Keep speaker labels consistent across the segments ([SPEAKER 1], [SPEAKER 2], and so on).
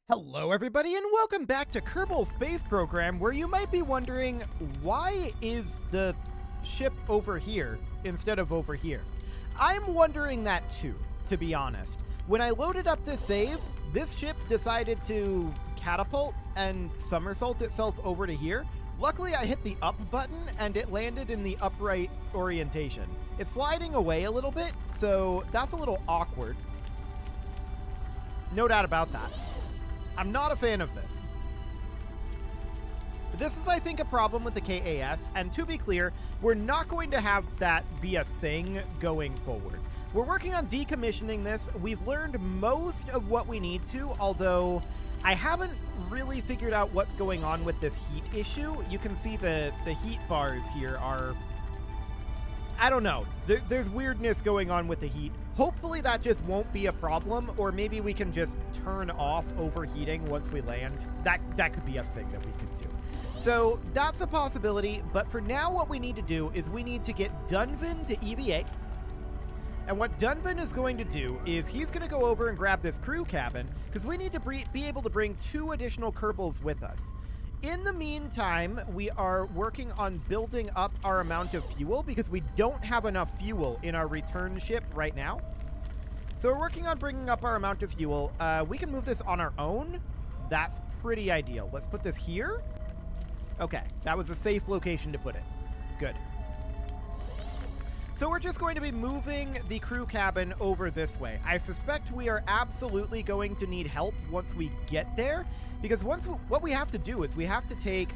[SPEAKER 1] Hello everybody and welcome back to Kerbal Space Program, where you might be wondering, why is the ship over here instead of over here? I'm wondering that too, to be honest. When I loaded up this save, this ship decided to catapult and somersault itself over to here. Luckily I hit the up button and it landed in the upright orientation. It's sliding away a little bit, so that's a little awkward. No doubt about that. I'm not a fan of this. This is, I think, a problem with the KAS, and to be clear, we're not going to have that be a thing going forward. We're working on decommissioning this. We've learned most of what we need to, although I haven't really figured out what's going on with this heat issue. You can see the heat bars here are... I don't know. There's weirdness going on with the heat. Hopefully that just won't be a problem, or maybe we can just turn off overheating once we land. That could be a thing that we could do. So that's a possibility, but for now what we need to do is we need to get Dunvan to EVA. And what Dunvan is going to do is he's going to go over and grab this crew cabin, because we need to be able to bring 2 additional Kerbals with us. In the meantime, we are working on building up our amount of fuel because we don't have enough fuel in our return ship right now. So we're working on bringing up our amount of fuel. We can move this on our own. That's pretty ideal. Let's put this here. Okay, that was a safe location to put it. Good. So we're just going to be moving the crew cabin over this way. I suspect we are absolutely going to need help once we get there, because what we have to do is we have to take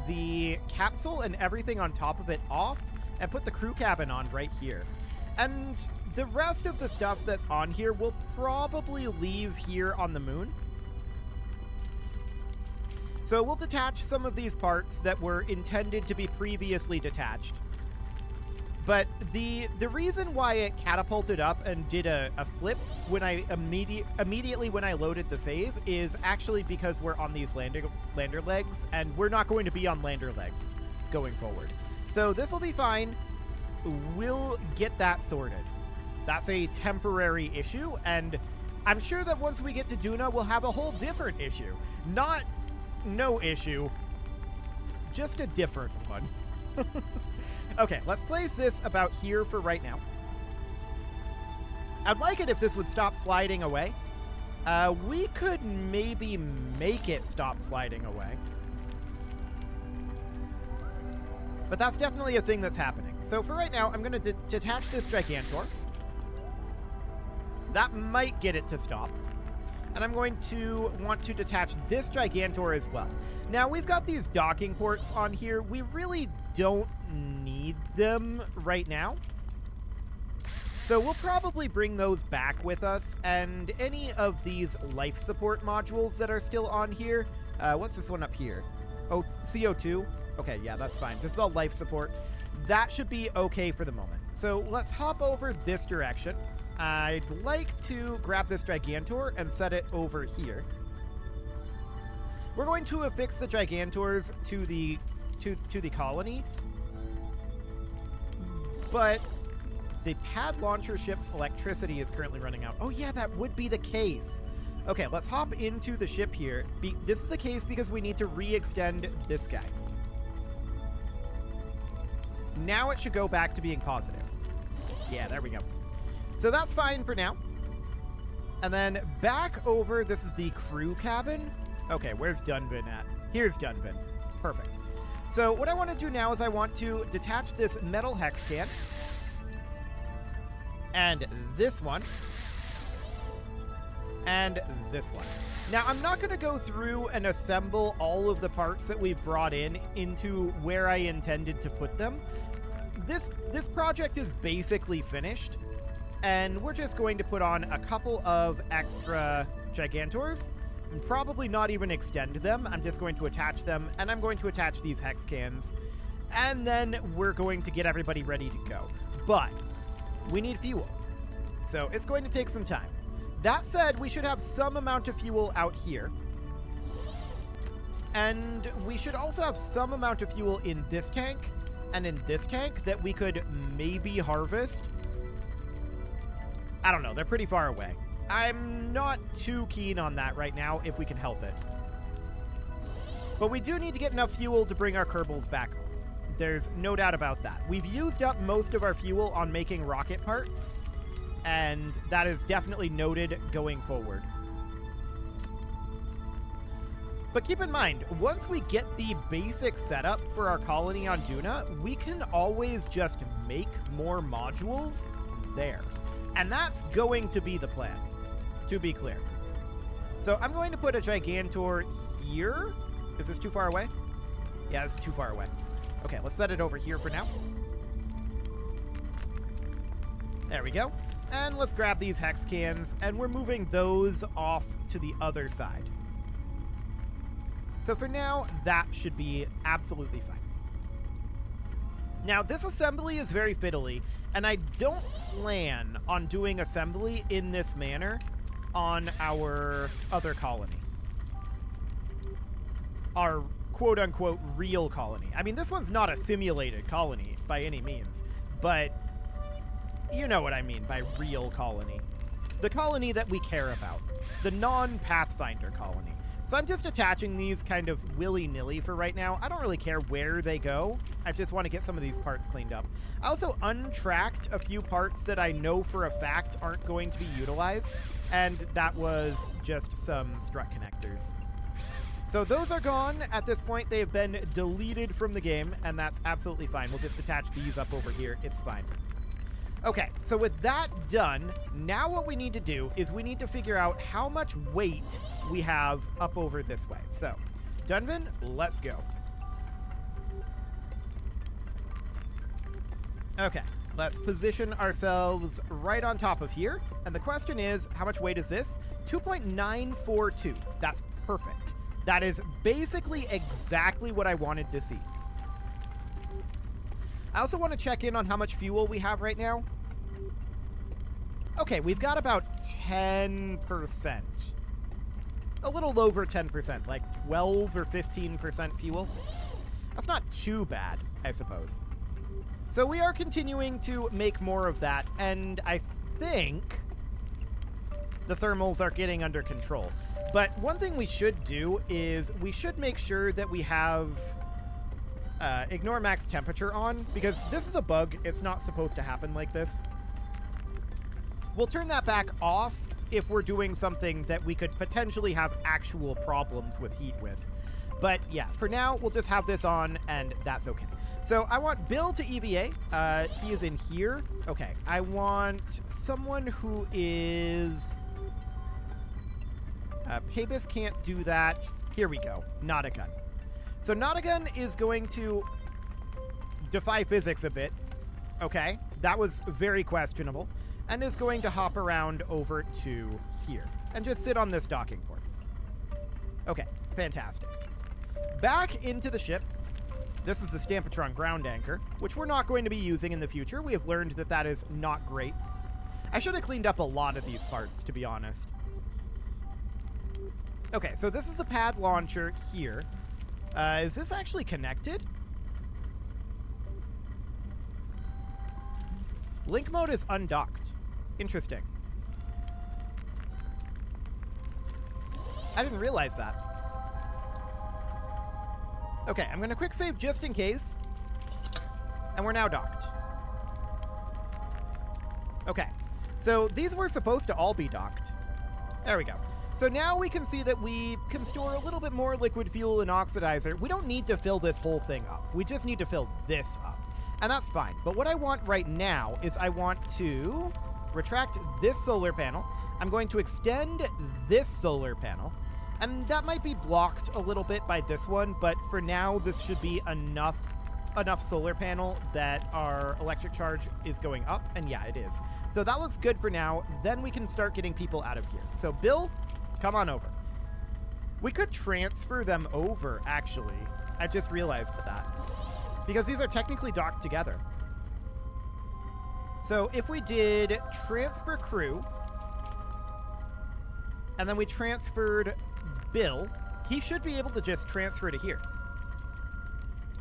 [SPEAKER 1] the capsule and everything on top of it off and put the crew cabin on right here. And the rest of the stuff that's on here will probably leave here on the moon. So we'll detach some of these parts that were intended to be previously detached. But the reason why it catapulted up and did a flip when I immediately when I loaded the save is actually because we're on these lander legs, and we're not going to be on lander legs going forward. So this will be fine. We'll get that sorted. That's a temporary issue, and I'm sure that once we get to Duna, we'll have a whole different issue. Not no issue, just a different one. Okay, let's place this about here for right now. I'd like it if this would stop sliding away. We could maybe make it stop sliding away. But that's definitely a thing that's happening. So for right now, I'm going to detach this Gigantor. That might get it to stop. And I'm going to want to detach this Gigantor as well. Now, we've got these docking ports on here. We really don't need them right now. So we'll probably bring those back with us, and any of these life support modules that are still on here. What's this one up here? Oh, CO2. Okay, yeah, that's fine. This is all life support. That should be okay for the moment. So let's hop over this direction. I'd like to grab this Gigantor and set it over here. We're going to affix the Gigantors to the colony, but the pad launcher ship's electricity is currently running out. Oh yeah, that would be the case. Okay, let's hop into the ship here. This is the case because we need to re-extend this guy. Now it should go back to being positive. Yeah, there we go. So that's fine for now. And then back over, this is the crew cabin. Okay, where's Dunvan at? Here's Dunvan. Perfect. So what I want to do now is I want to detach this metal hex can. And this one. And this one. Now, I'm not going to go through and assemble all of the parts that we've brought in into where I intended to put them. This project is basically finished. And we're just going to put on a couple of extra Gigantors. And probably not even extend them. I'm just going to attach them, and I'm going to attach these hex cans. And then we're going to get everybody ready to go. But we need fuel. So it's going to take some time. That said, we should have some amount of fuel out here. And we should also have some amount of fuel in this tank and in this tank that we could maybe harvest. I don't know. They're pretty far away. I'm not too keen on that right now if we can help it. But we do need to get enough fuel to bring our Kerbals back home. There's no doubt about that. We've used up most of our fuel on making rocket parts, and that is definitely noted going forward. But keep in mind, once we get the basic setup for our colony on Duna, we can always just make more modules there. And that's going to be the plan, to be clear. So I'm going to put a Gigantor here. Is this too far away? Yeah, it's too far away. Okay, let's set it over here for now. There we go. And let's grab these hex cans, and we're moving those off to the other side. So for now, that should be absolutely fine. Now, this assembly is very fiddly, and I don't plan on doing assembly in this manner on our other colony. Our quote-unquote real colony. I mean, this one's not a simulated colony by any means, but you know what I mean by real colony. The colony that we care about. The non-Pathfinder colony. So I'm just attaching these kind of willy-nilly for right now. I don't really care where they go. I just want to get some of these parts cleaned up. I also untracked a few parts that I know for a fact aren't going to be utilized, and that was just some strut connectors. So those are gone. At this point, they have been deleted from the game, and that's absolutely fine. We'll just attach these up over here. It's fine. Okay, so with that done, now what we need to do is we need to figure out how much weight we have up over this way. So, Dunvan, let's go. Okay, let's position ourselves right on top of here. And the question is, how much weight is this? 2.942. That's perfect. That is basically exactly what I wanted to see. I also want to check in on how much fuel we have right now. Okay, we've got about 10%. A little over 10%, like 12 or 15% fuel. That's not too bad, I suppose. So we are continuing to make more of that, and I think the thermals are getting under control. But one thing we should do is we should make sure that we have ignore max temperature on, because this is a bug. It's not supposed to happen like this. We'll turn that back off if we're doing something that we could potentially have actual problems with heat with. But yeah, for now, we'll just have this on, and that's okay. So I want Bill to EVA. He is in here. Okay, I want someone who is... Pabus can't do that. Here we go. Not a gun. So Not a Gun is going to defy physics a bit. Okay, that was very questionable. And is going to hop around over to here. And just sit on this docking port. Okay, fantastic. Back into the ship. This is the Stampatron ground anchor, which we're not going to be using in the future. We have learned that that is not great. I should have cleaned up a lot of these parts, to be honest. Okay, so this is a pad launcher here. Is this actually connected? Link mode is undocked. Interesting. I didn't realize that. Okay, I'm going to quick save just in case. And we're now docked. Okay, so these were supposed to all be docked. There we go. So now we can see that we can store a little bit more liquid fuel and oxidizer. We don't need to fill this whole thing up. We just need to fill this up. And that's fine. But what I want right now is I want to retract this solar panel. I'm going to extend this solar panel. And that might be blocked a little bit by this one, but for now, this should be enough solar panel that our electric charge is going up. And yeah, it is. So that looks good for now. Then we can start getting people out of here. So Bill, come on over. We could transfer them over, actually. I just realized that. Because these are technically docked together. So if we did transfer crew, and then we transferred Bill, he should be able to just transfer to here.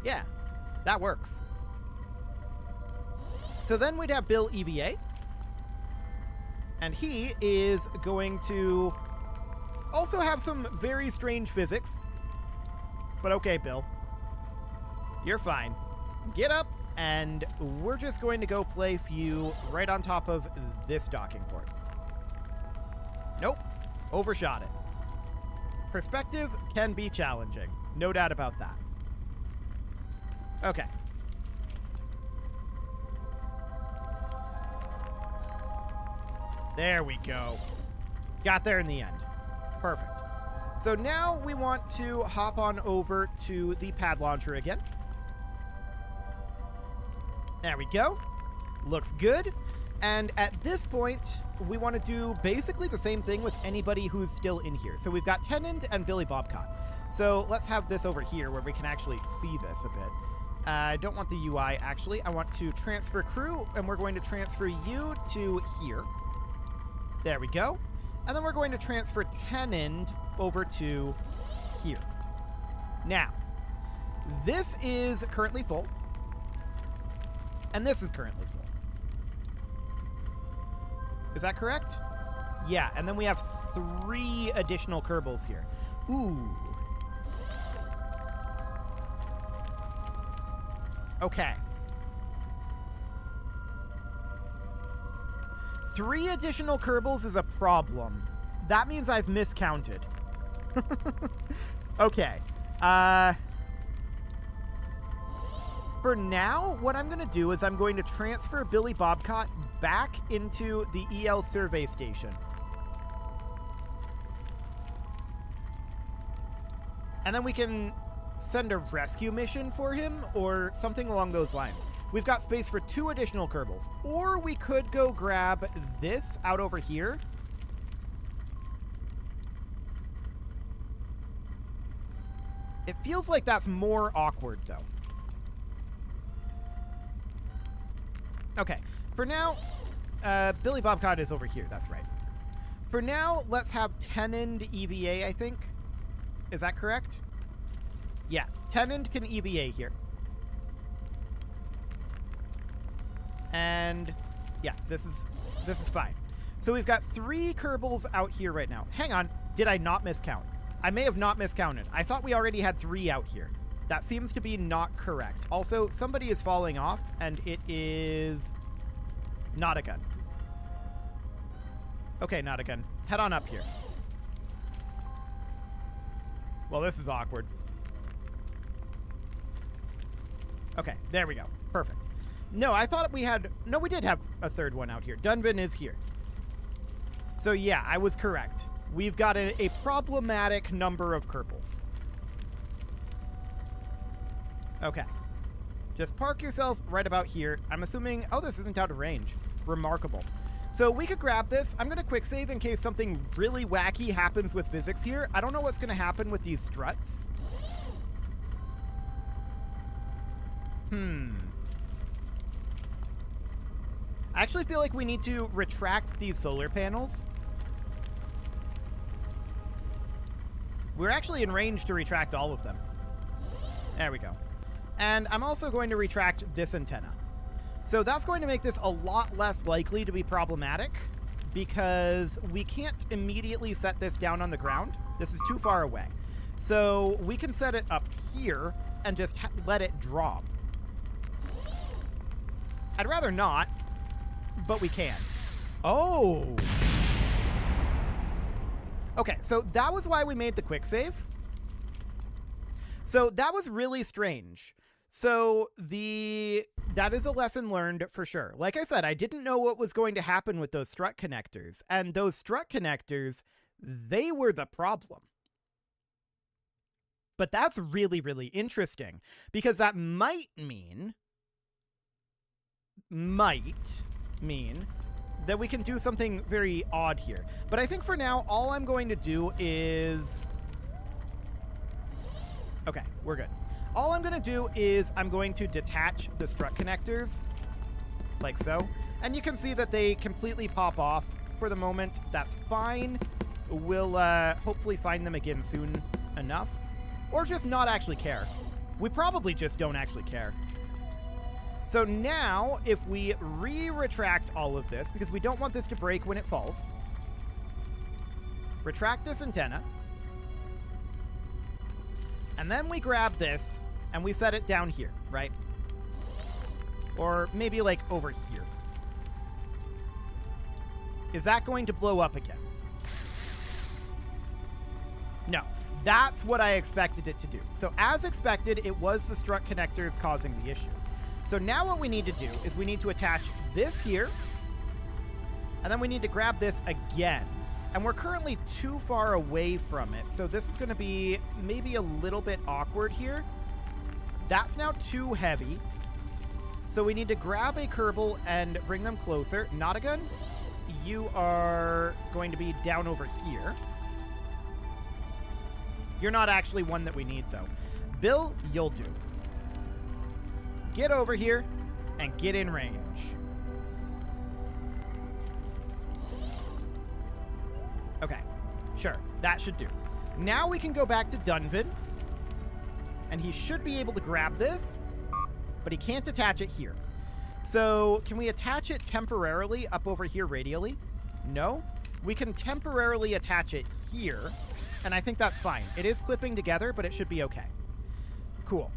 [SPEAKER 1] Yeah, that works. So then we'd have Bill EVA. And he is going to also have some very strange physics. But okay, Bill. You're fine. Get up, and we're just going to go place you right on top of this docking port. Nope. Overshot it. Perspective can be challenging. No doubt about that. Okay. There we go. Got there in the end. Perfect. So now we want to hop on over to the pad launcher again. There we go. Looks good. And at this point, we want to do basically the same thing with anybody who's still in here. So we've got Tennant and Billy Bobcat. So let's have this over here where we can actually see this a bit. I don't want the UI, actually. I want to transfer crew, and we're going to transfer you to here. There we go. And then we're going to transfer Tennant over to here. Now, this is currently full. And this is currently full. Is that correct? Yeah, and then we have 3 additional Kerbals here. Ooh. Okay. 3 additional Kerbals is a problem. That means I've miscounted. Okay. For now, what I'm going to do is I'm going to transfer Billy Bobcat back into the EL survey station. And then we can send a rescue mission for him or something along those lines. We've got space for 2 additional Kerbals. Or we could go grab this out over here. It feels like that's more awkward, though. Okay, for now, Billy Bobcat is over here. That's right. For now, let's have Tennant EVA, I think. Is that correct? Yeah, Tennant can EVA here. And yeah, this is fine. So we've got 3 Kerbals out here right now. Hang on, did I not miscount? I may have not miscounted. I thought we already had 3 out here. That seems to be not correct. Also, somebody is falling off, and it is not a gun. Okay, not a gun. Head on up here. Well, this is awkward. Okay, there we go. Perfect. No, I thought we had... No, we did have a 3rd one out here. Dunvan is here. So yeah, I was correct. We've got a problematic number of Kerbals. Okay. Just park yourself right about here. I'm assuming... Oh, this isn't out of range. Remarkable. So we could grab this. I'm going to quick save in case something really wacky happens with physics here. I don't know what's going to happen with these struts. I actually feel like we need to retract these solar panels. We're actually in range to retract all of them. There we go. And I'm also going to retract this antenna. So that's going to make this a lot less likely to be problematic because we can't immediately set this down on the ground. This is too far away. So we can set it up here and just let it drop. I'd rather not, but we can. Oh! Okay, so that was why we made the quick save. So that was really strange. So that is a lesson learned for sure. Like I said, I didn't know what was going to happen with those strut connectors. And those strut connectors, they were the problem. But that's really, really interesting because that might mean that we can do something very odd here. But I think for now, all I'm going to do is... Okay, we're good. All I'm going to do is I'm going to detach the strut connectors, like so. And you can see that they completely pop off for the moment. That's fine. We'll hopefully find them again soon enough. Or just not actually care. We probably just don't actually care. So now, if we retract all of this, because we don't want this to break when it falls, retract this antenna, and then we grab this, and we set it down here, right? Or maybe, like, over here. Is that going to blow up again? No. That's what I expected it to do. So as expected, it was the strut connectors causing the issue. So now what we need to do is we need to attach this here, and then we need to grab this again. And we're currently too far away from it, so this is going to be maybe a little bit awkward here. That's now too heavy. So we need to grab a Kerbal and bring them closer. Not a gun. You are going to be down over here. You're not actually one that we need, though. Bill, you'll do. Get over here and get in range. Okay, sure. That should do. Now we can go back to Dunvan, and he should be able to grab this, but he can't attach it here. So can we attach it temporarily up over here radially? No. We can temporarily attach it here, and I think that's fine. It is clipping together, but it should be okay. Cool.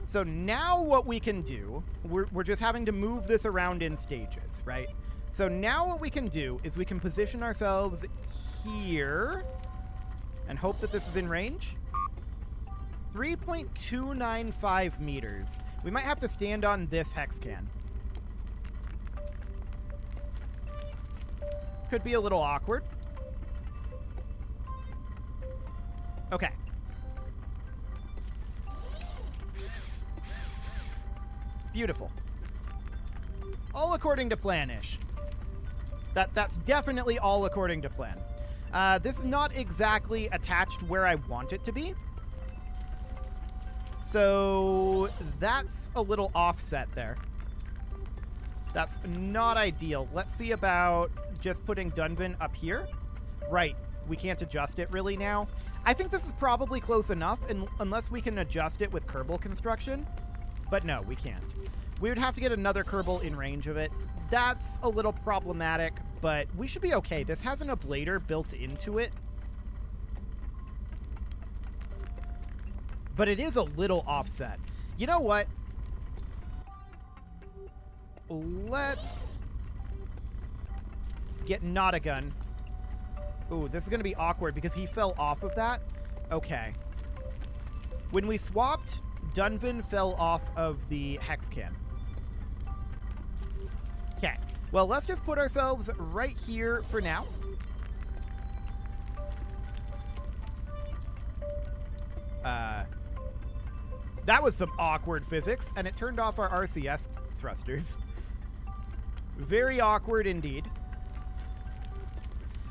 [SPEAKER 1] So now what we can do, we're just having to move this around in stages, right? So now what we can do is we can position ourselves here and hope that this is in range. 3.295 meters. We might have to stand on this hex can. Could be a little awkward. Okay. Beautiful. All according to plan-ish. That's definitely all according to plan. This is not exactly attached where I want it to be. So that's a little offset there. That's not ideal. Let's see about just putting Dunvan up here. Right. We can't adjust it really now. I think this is probably close enough, unless we can adjust it with Kerbal construction. But no, we can't. We would have to get another Kerbal in range of it. That's a little problematic, but we should be okay. This has an ablator built into it. But it is a little offset. You know what? Let's get not a gun. Ooh, this is going to be awkward because he fell off of that. Okay. When we swapped, Dunvan fell off of the hex can. Okay. Well, let's just put ourselves right here for now. That was some awkward physics, and it turned off our RCS thrusters. Very awkward indeed.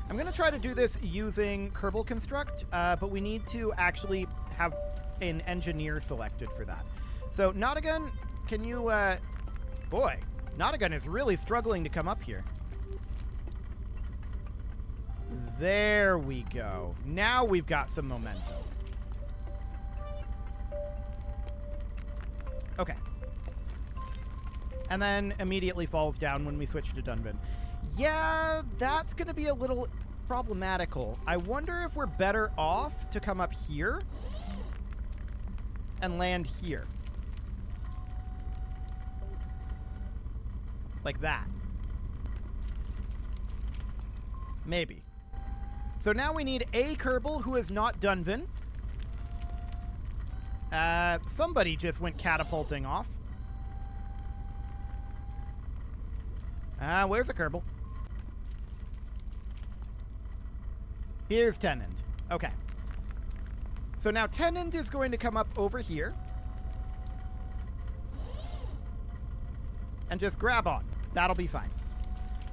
[SPEAKER 1] I'm going to try to do this using Kerbal Construct, but we need to actually have an engineer selected for that. So, Notagun, can you, boy, Notagun is really struggling to come up here. There we go. Now we've got some momentum. Okay. And then immediately falls down when we switch to Dunvan. Yeah, that's going to be a little problematical. I wonder if we're better off to come up here and land here. Like that. Maybe. So now we need a Kerbal who is not Dunvan. Somebody just went catapulting off. Where's a Kerbal? Here's Tenant. Okay. So now Tenant is going to come up over here. And just grab on. That'll be fine.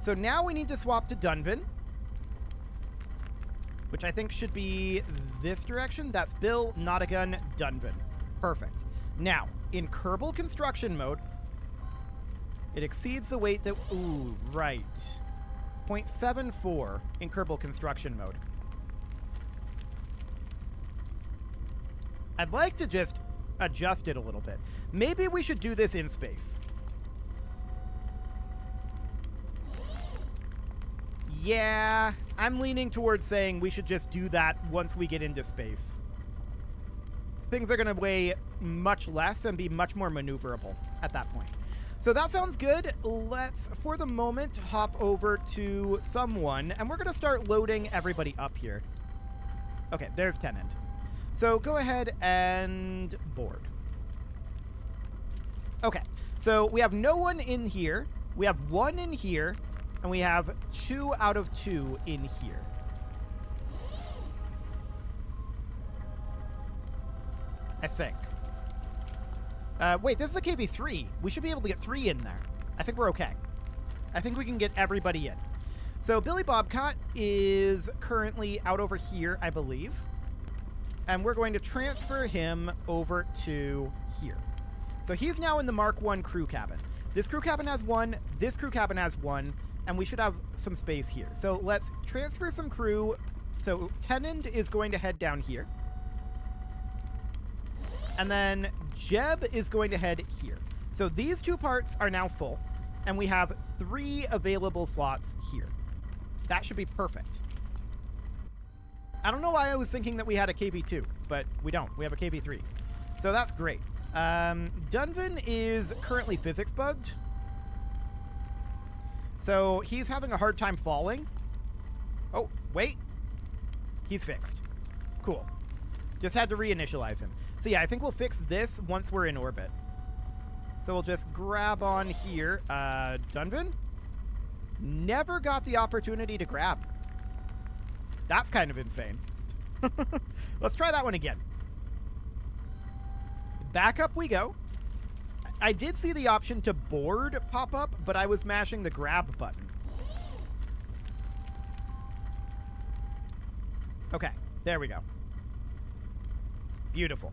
[SPEAKER 1] So now we need to swap to Dunvan, which I think should be this direction. That's Bill, Notagun, Dunvan. Perfect. Now, in Kerbal construction mode, it exceeds the weight that... Ooh, right. 0.74 in Kerbal construction mode. I'd like to just adjust it a little bit. Maybe we should do this in space. Yeah, I'm leaning towards saying we should just do that once we get into space. Things are going to weigh much less and be much more maneuverable at that point. So that sounds good. Let's, for the moment, hop over to someone, and we're going to start loading everybody up here. Okay, there's Tenant. So go ahead and board. Okay, so we have no one in here. We have one in here, and we have 2 out of 2 in here. I think. Wait, this is a KV3. We should be able to get 3 in there. I think we're okay. I think we can get everybody in. So Billy Bobcat is currently out over here, I believe. And we're going to transfer him over to here. So he's now in the Mark 1 crew cabin. This crew cabin has 1, this crew cabin has 1, and we should have some space here. So let's transfer some crew. So Tenand is going to head down here. And then Jeb is going to head here. So these 2 parts are now full, and we have 3 available slots here. That should be perfect. I don't know why I was thinking that we had a KV2, but we don't. We have a KV3. So that's great. Dunvan is currently physics bugged. So he's having a hard time falling. Oh, wait. He's fixed. Cool. Just had to reinitialize him. So yeah, I think we'll fix this once we're in orbit. So we'll just grab on here. Dunvan? Never got the opportunity to grab. That's kind of insane. Let's try that one again. Back up we go. I did see the option to board pop up, but I was mashing the grab button. Okay, there we go. Beautiful.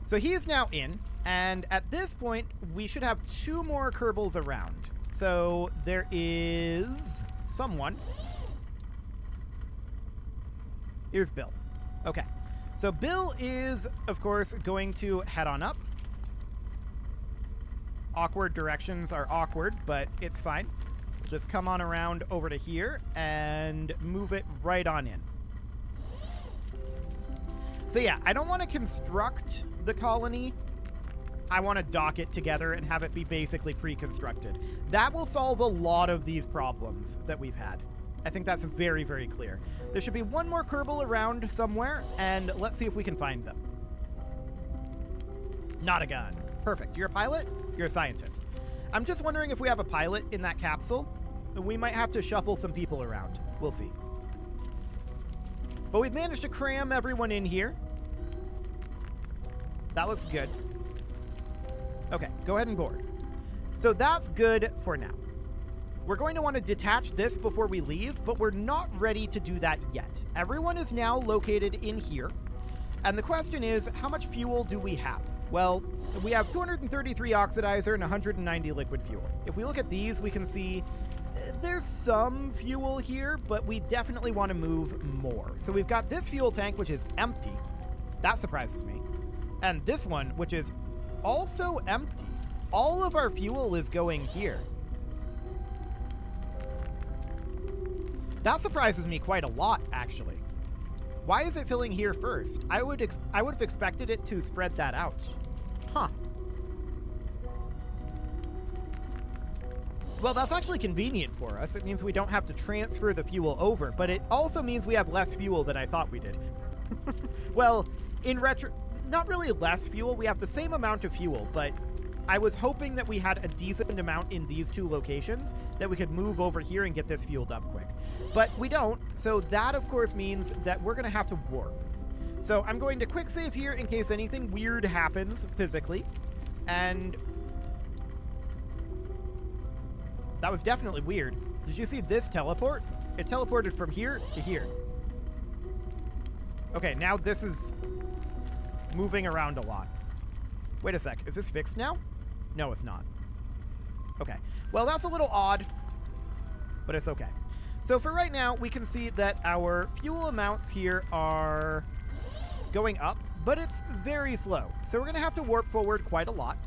[SPEAKER 1] So he's now in, and at this point, we should have 2 more Kerbals around. So there is someone. Here's Bill. Okay. So Bill is, of course, going to head on up. Awkward directions are awkward, but it's fine. We'll just come on around over to here and move it right on in. So yeah, I don't want to construct the colony. I want to dock it together and have it be basically pre-constructed. That will solve a lot of these problems that we've had. I think that's very, very clear. There should be 1 more Kerbal around somewhere, and let's see if we can find them. Not a gun. Perfect. You're a pilot? You're a scientist. I'm just wondering if we have a pilot in that capsule. We might have to shuffle some people around. We'll see. But we've managed to cram everyone in here. That looks good. Okay, go ahead and board. So that's good for now. We're going to want to detach this before we leave, but we're not ready to do that yet. Everyone is now located in here. And the question is, how much fuel do we have? Well, we have 233 oxidizer and 190 liquid fuel. If we look at these, we can see there's some fuel here, but we definitely want to move more. So we've got this fuel tank, which is empty. That surprises me. And this one, which is also empty. All of our fuel is going here. That surprises me quite a lot, actually. Why is it filling here first? I would have expected it to spread that out. Huh. Well, that's actually convenient for us. It means we don't have to transfer the fuel over, but it also means we have less fuel than I thought we did. Well, in not really less fuel. We have the same amount of fuel, but I was hoping that we had a decent amount in these 2 locations that we could move over here and get this fueled up quick. But we don't, so that of course means that we're going to have to warp. So I'm going to quick save here in case anything weird happens physically. And that was definitely weird. Did you see this teleport? It teleported from here to here. Okay, now this is moving around a lot. Wait a sec, is this fixed now? No, it's not. Okay, well that's a little odd, but it's okay. So for right now, we can see that our fuel amounts here are going up, but it's very slow. So we're gonna have to warp forward quite a lot.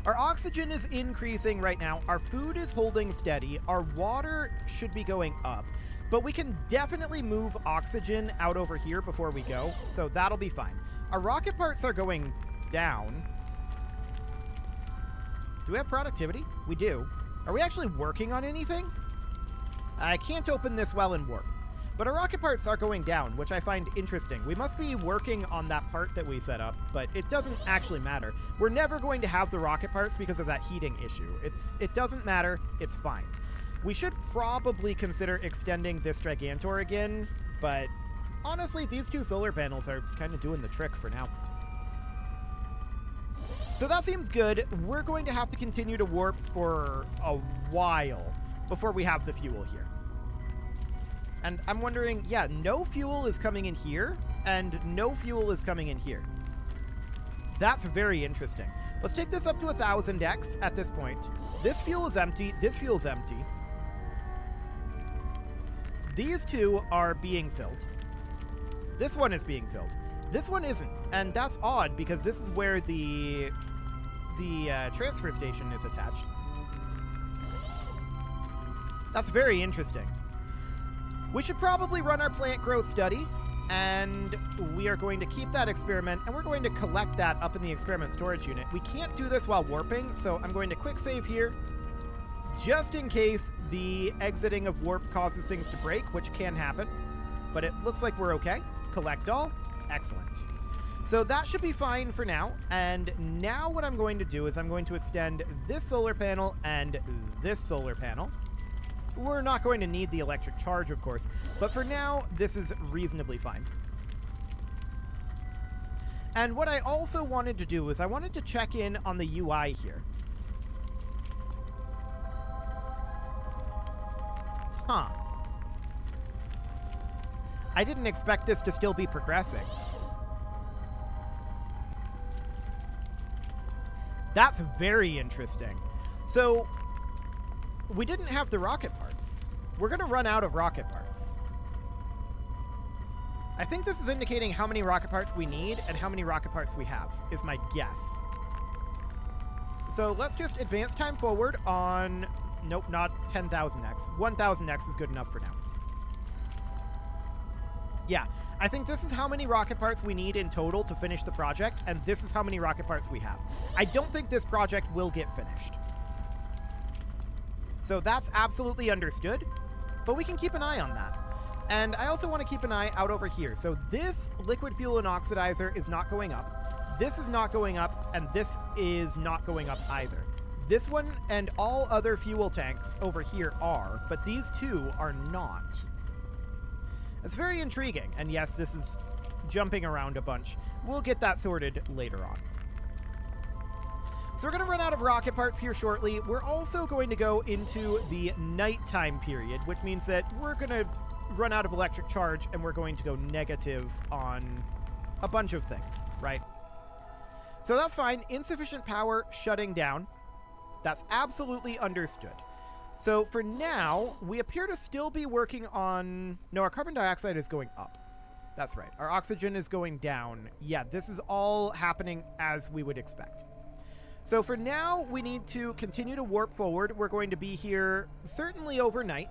[SPEAKER 1] Our oxygen is increasing right now. Our food is holding steady. Our water should be going up. But we can definitely move oxygen out over here before we go, so that'll be fine. Our rocket parts are going down. Do we have productivity? We do. Are we actually working on anything? I can't open this well in warp. But our rocket parts are going down, which I find interesting. We must be working on that part that we set up, but it doesn't actually matter. We're never going to have the rocket parts because of that heating issue. It doesn't matter. It's fine. We should probably consider extending this Gigantor again, but honestly, these two solar panels are kind of doing the trick for now. So that seems good. We're going to have to continue to warp for a while before we have the fuel here. And I'm wondering, yeah, no fuel is coming in here, and no fuel is coming in here. That's very interesting. Let's take this up to 1000x at this point. This fuel is empty. This fuel's empty. These two are being filled. This one is being filled. This one isn't, and that's odd because this is where the transfer station is attached. That's very interesting. We should probably run our plant growth study, and we are going to keep that experiment, and we're going to collect that up in the experiment storage unit. We can't do this while warping, so I'm going to quick save here, just in case the exiting of warp causes things to break, which can happen. But it looks like we're okay. Collect all. Excellent. So that should be fine for now. And now what I'm going to do is I'm going to extend this solar panel and this solar panel. We're not going to need the electric charge, of course, but for now, this is reasonably fine. And what I also wanted to do is I wanted to check in on the UI here. Huh. I didn't expect this to still be progressing. That's very interesting. So, we didn't have the rocket parts. We're going to run out of rocket parts. I think this is indicating how many rocket parts we need and how many rocket parts we have, is my guess. So let's just advance time forward on... Nope, not 10,000x. 1,000x is good enough for now. Yeah, I think this is how many rocket parts we need in total to finish the project, and this is how many rocket parts we have. I don't think this project will get finished. So that's absolutely understood, but we can keep an eye on that. And I also want to keep an eye out over here. So this liquid fuel and oxidizer is not going up. This is not going up, and this is not going up either. This one and all other fuel tanks over here are, but these two are not. It's very intriguing, and yes, this is jumping around a bunch. We'll get that sorted later on. So we're going to run out of rocket parts here shortly. We're also going to go into the nighttime period, which means that we're going to run out of electric charge, and we're going to go negative on a bunch of things, right? So that's fine. Insufficient power shutting down. That's absolutely understood. So for now, we appear to still be working on... No, our carbon dioxide is going up. That's right. Our oxygen is going down. Yeah, this is all happening as we would expect. So for now, we need to continue to warp forward. We're going to be here certainly overnight.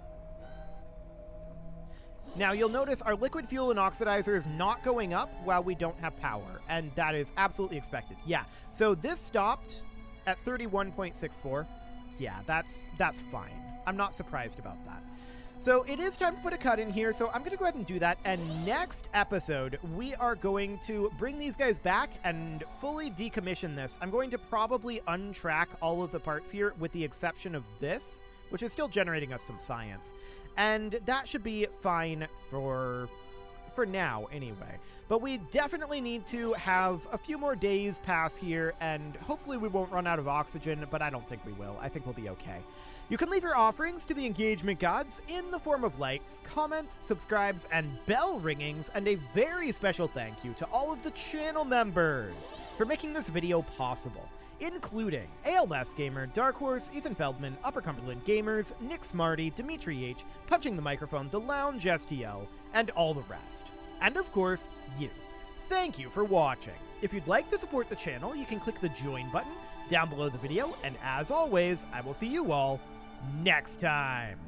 [SPEAKER 1] Now, you'll notice our liquid fuel and oxidizer is not going up while we don't have power, and that is absolutely expected. Yeah, so this stopped at 31.64. Yeah, that's fine. I'm not surprised about that. So it is time to put a cut in here, so I'm going to go ahead and do that. And next episode, we are going to bring these guys back and fully decommission this. I'm going to probably untrack all of the parts here with the exception of this, which is still generating us some science. And that should be fine for now anyway. But we definitely need to have a few more days pass here, and hopefully we won't run out of oxygen, but I don't think we will. I think we'll be okay. You can leave your offerings to the engagement gods in the form of likes, comments, subscribes, and bell ringings, and a very special thank you to all of the channel members for making this video possible, including ALS Gamer, Dark Horse, Ethan Feldman, Upper Cumberland Gamers, Nick Smarty, Dimitri H, Punching the Microphone, The Lounge STL, and all the rest. And of course, you. Thank you for watching. If you'd like to support the channel, you can click the join button down below the video, and as always, I will see you all next time.